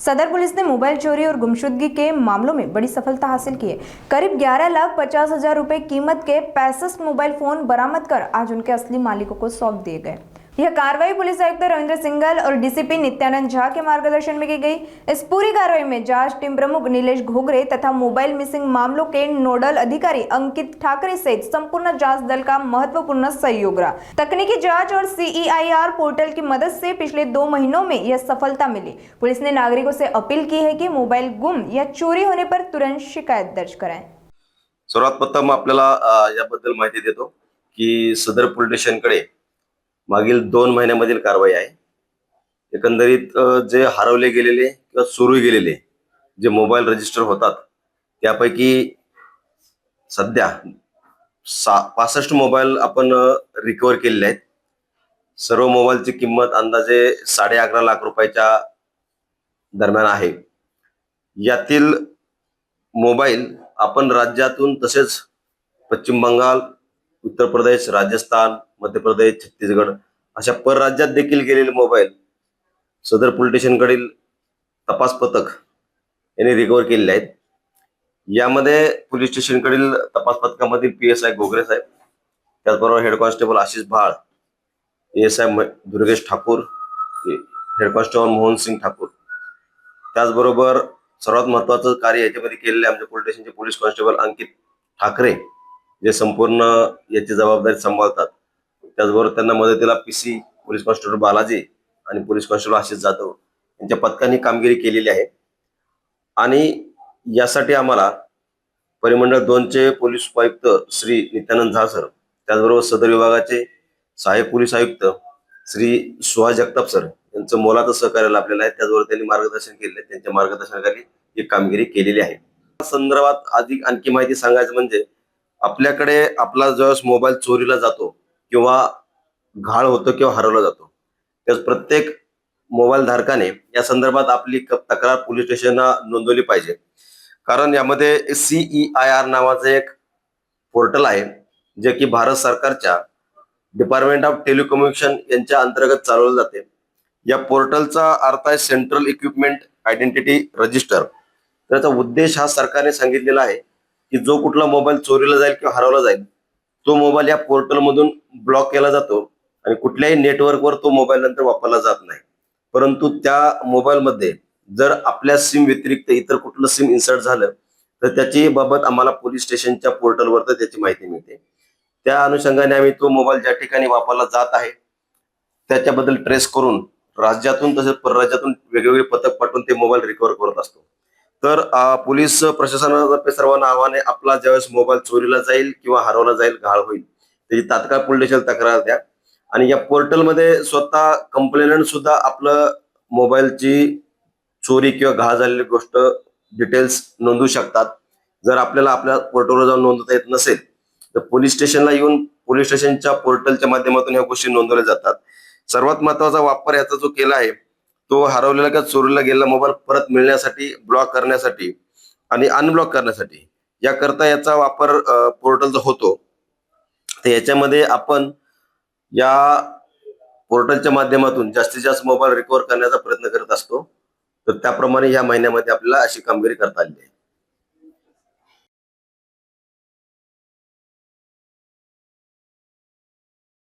सदर पुलिस ने मोबाइल चोरी और गुमशुदगी के मामलों में बड़ी सफलता हासिल की है। करीब 11,50,000 रुपए कीमत के 65 मोबाइल फोन बरामद कर आज उनके असली मालिकों को सौंप दिए गए। यह कार्रवाई पुलिस आयुक्त रविंद्र सिंघल और डीसीपी नित्यानंद झा के मार्गदर्शन में की गई। इस पूरी कार्रवाई में जांच टीम प्रमुख नीलेश घोगरे तथा मोबाइल मिसिंग मामलों के नोडल अधिकारी अंकित ठाकरे सहित संपूर्ण जांच दल का महत्वपूर्ण सहयोग रहा। तकनीकी जांच और CEIR पोर्टल की मदद से पिछले 2 महीनों में यह सफलता मिली। पुलिस ने नागरिकों से अपील की है कि मोबाइल गुम या चोरी होने पर तुरंत शिकायत दर्ज कराएं। सर्वात प्रथम आपल्याला याबद्दल माहिती देतो की सदर पोलीस स्टेशनकडे मागील 2 महिन्यामधील कारवाई आहे। एकंदरीत जे हरवले गेलेले किंवा चोरी गेलेले जे मोबाईल रजिस्टर होतात त्यापैकी सध्या 65 मोबाईल आपण रिकव्हर केलेले आहेत। सर्व मोबाईलची किंमत अंदाजे 11.5 लाख रुपयाच्या दरम्यान आहे। यातील मोबाईल आपण राज्यातून तसेच पश्चिम बंगाल, उत्तर प्रदेश, राजस्थान, मध्य प्रदेश, छत्तीसगड अशा परराज्यात देखील गेलेले मोबाईल सदर पोलीस स्टेशनकडील तपास पथक यांनी रिकव्हर केलेले आहेत। यामध्ये पोलीस स्टेशनकडील तपास पथकामधील PSI घोगरे साहेब, त्याचबरोबर head constable Ashish Bhal, ASI Durgesh Thakur, head constable Mohan Singh Thakur, त्याचबरोबर सर्वात महत्त्वाचं कार्य याच्यामध्ये केलेले आमच्या पोलीस स्टेशनचे पोलीस कॉन्स्टेबल अंकित ठाकरे जे संपूर्ण याची जबाबदारी सांभाळतात। त्याचबरोबर त्यांना मदतीला PC पोलीस कॉन्स्टेबल बालाजी आणि पोलीस कॉन्स्टेबल आशिष जाधव यांच्या पथकांनी कामगिरी केलेली आहे। आणि यासाठी आम्हाला परिमंडळ 2 चे पोलीस उपायुक्त श्री नित्यानंद झा सर, त्याचबरोबर सदर विभागाचे सहाय्यक पोलीस आयुक्त श्री सुहास जगताप सर यांचं मोलाचं सहकार्य लाभलेलं आहे। त्याचबरोबर त्यांनी मार्गदर्शन केलेलं आहे। त्यांच्या मार्गदर्शनाखाली ही कामगिरी केलेली आहे। संदर्भात अधिक आणखी माहिती सांगायचं म्हणजे आपल्याकडे आपला ज्यावेळेस मोबाईल चोरीला जातो किंवा घाळ होतो किंवा हरवला जातो त्यास प्रत्येक मोबाईल धारकाने या संदर्भात आपली तक्रार पोलीस स्टेशनला नोंदवली पाहिजे। कारण यामध्ये CEIR नावाचं एक पोर्टल आहे जे की भारत सरकारच्या डिपार्टमेंट ऑफ टेलिकम्युनिकेशन यांच्या अंतर्गत चालवलं जाते। या पोर्टलचा अर्थ आहे सेंट्रल इक्विपमेंट आयडेंटिटी रजिस्टर। त्याचा उद्देश हा सरकारने सांगितलेला आहे की जो कुठला मोबाईल चोरीला जाईल किंवा हरवला जाईल तो मोबाईल या पोर्टल मधून ब्लॉक केला जातो आणि कुठल्याही नेटवर्कवर तो मोबाईल नंतर वापरला जात नाही। परंतु त्या मोबाईल मध्ये जर आपल्या सिम व्यतिरिक्त इतर कुठलं सिम इन्सर्ट झालं तर त्याची बाबत आम्हाला पोलीस स्टेशनच्या पोर्टलवर त्याची माहिती मिळते। त्या अनुषंगाने आम्ही तो मोबाईल ज्या ठिकाणी वापरला जात आहे त्याच्याबद्दल ट्रेस करून राज्यातून तसेच परराज्यातून वेगवेगळे पथक पाठवून ते मोबाईल रिकव्हर करत असतो। तर पोलीस प्रशासनातर्फे सर्वांना आव्हान आहे, आपला ज्यावेळेस मोबाईल चोरीला जाईल किंवा हरवला जाईल, घाळ होईल त्याची तात्काळ पोलीस स्टेशनला तक्रार द्या। आणि या पोर्टलमध्ये स्वतः कंप्लेनंट सुद्धा आपलं मोबाईलची चोरी किंवा घाळ झालेली गोष्ट डिटेल्स नोंदवू शकतात। जर आपल्याला आपल्या पोर्टलवर जाऊन नोंदवता येत नसेल तर पोलीस स्टेशनला येऊन पोलीस स्टेशनच्या पोर्टलच्या माध्यमातून या गोष्टी नोंदवल्या जातात। सर्वात महत्त्वाचा वापर याचा जो केला आहे तो हरवलेला किंवा चोरीला गेलेला मोबाईल परत मिळण्यासाठी, ब्लॉक करण्यासाठी आणि अनब्लॉक करण्यासाठी याकरता याचा वापर पोर्टलचा होतो। तर याच्यामध्ये आपण या पोर्टलच्या माध्यमातून जास्तीत जास्त मोबाईल रिकव्हर करण्याचा प्रयत्न करत असतो। तर त्याप्रमाणे या महिन्यामध्ये आपल्याला अशी कामगिरी करता आली आहे।